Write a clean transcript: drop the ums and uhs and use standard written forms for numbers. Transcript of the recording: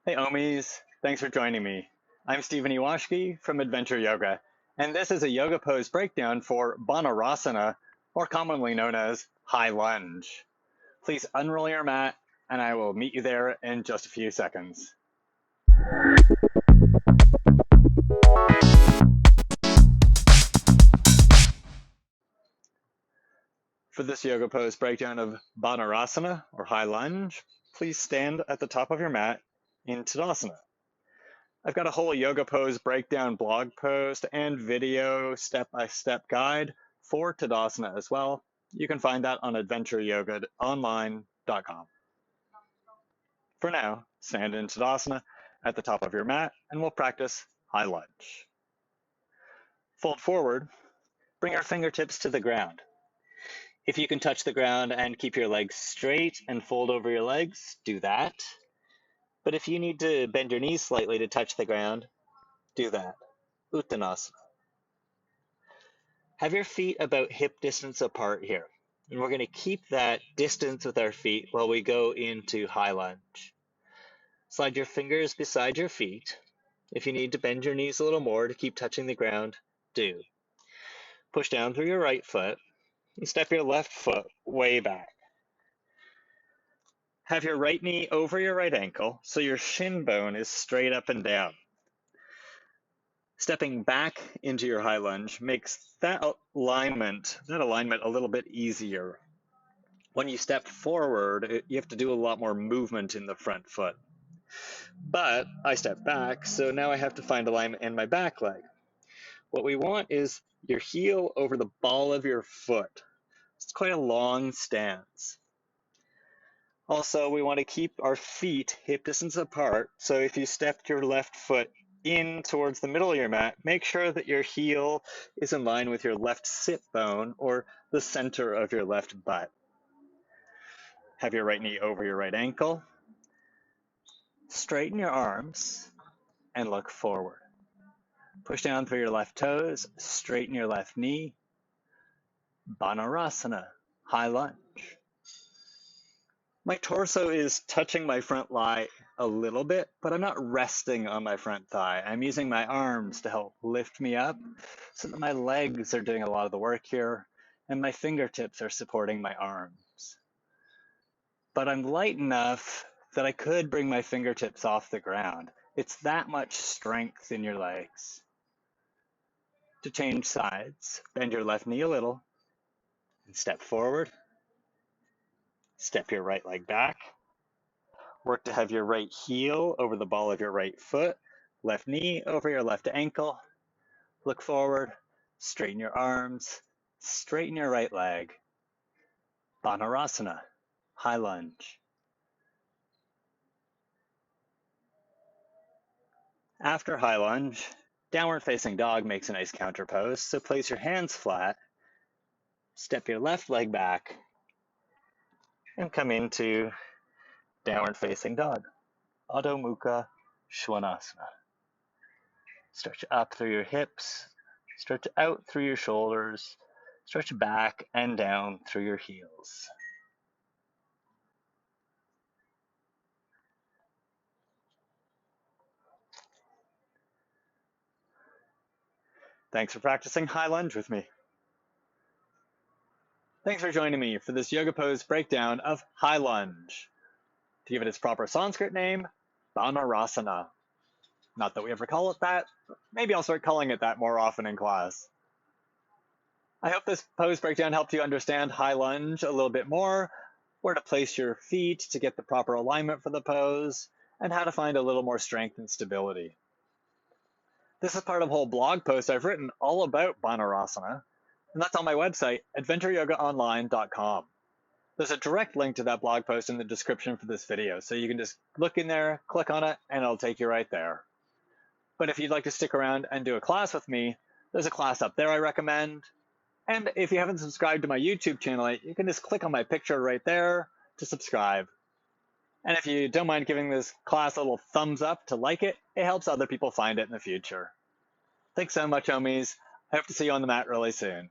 Hey Omis, thanks for joining me. I'm Stephen Ewashkiw from Adventure Yoga, and this is a yoga pose breakdown for Banarasana, or commonly known as High Lunge. Please unroll your mat, and I will meet you there in just a few seconds. For this yoga pose breakdown of Banarasana, or High Lunge, please stand at the top of your mat in Tadasana. I've got a whole yoga pose breakdown blog post and video step-by-step guide for Tadasana as well. You can find that on adventureyogaonline.com. For now, stand in Tadasana at the top of your mat and we'll practice High Lunge. Fold forward, bring your fingertips to the ground. If you can touch the ground and keep your legs straight and fold over your legs, do that. But if you need to bend your knees slightly to touch the ground, do that. Uttanasana. Have your feet about hip distance apart here. And we're going to keep that distance with our feet while we go into High Lunge. Slide your fingers beside your feet. If you need to bend your knees a little more to keep touching the ground, do. Push down through your right foot and step your left foot way back. Have your right knee over your right ankle so your shin bone is straight up and down. Stepping back into your High Lunge makes that alignment a little bit easier. When you step forward, you have to do a lot more movement in the front foot. But I step back, so now I have to find alignment in my back leg. What we want is your heel over the ball of your foot. It's quite a long stance. Also, we want to keep our feet hip distance apart, so if you stepped your left foot in towards the middle of your mat, make sure that your heel is in line with your left sit bone or the center of your left butt. Have your right knee over your right ankle. Straighten your arms and look forward. Push down through your left toes, straighten your left knee. Banarasana, High Lunge. My torso is touching my front lie a little bit, but I'm not resting on my front thigh. I'm using my arms to help lift me up so that my legs are doing a lot of the work here and my fingertips are supporting my arms. But I'm light enough that I could bring my fingertips off the ground. It's that much strength in your legs. To change sides, bend your left knee a little and step forward. Step your right leg back. Work to have your right heel over the ball of your right foot, left knee over your left ankle. Look forward, straighten your arms, straighten your right leg. Banarasana, High Lunge. After High Lunge, downward facing dog makes a nice counter pose, so place your hands flat, step your left leg back, and come into downward facing dog, Adho Mukha Svanasana. Stretch up through your hips, stretch out through your shoulders, stretch back and down through your heels. Thanks for practicing High Lunge with me. Thanks for joining me for this yoga pose breakdown of High Lunge. To give it its proper Sanskrit name, Banarasana. Not that we ever call it that, but maybe I'll start calling it that more often in class. I hope this pose breakdown helped you understand High Lunge a little bit more, where to place your feet to get the proper alignment for the pose, and how to find a little more strength and stability. This is part of a whole blog post I've written all about Banarasana, and that's on my website, adventureyogaonline.com. There's a direct link to that blog post in the description for this video, so you can just look in there, click on it, and it'll take you right there. But if you'd like to stick around and do a class with me, there's a class up there I recommend. And if you haven't subscribed to my YouTube channel, you can just click on my picture right there to subscribe. And if you don't mind giving this class a little thumbs up to like it, it helps other people find it in the future. Thanks so much, Omis. I hope to see you on the mat really soon.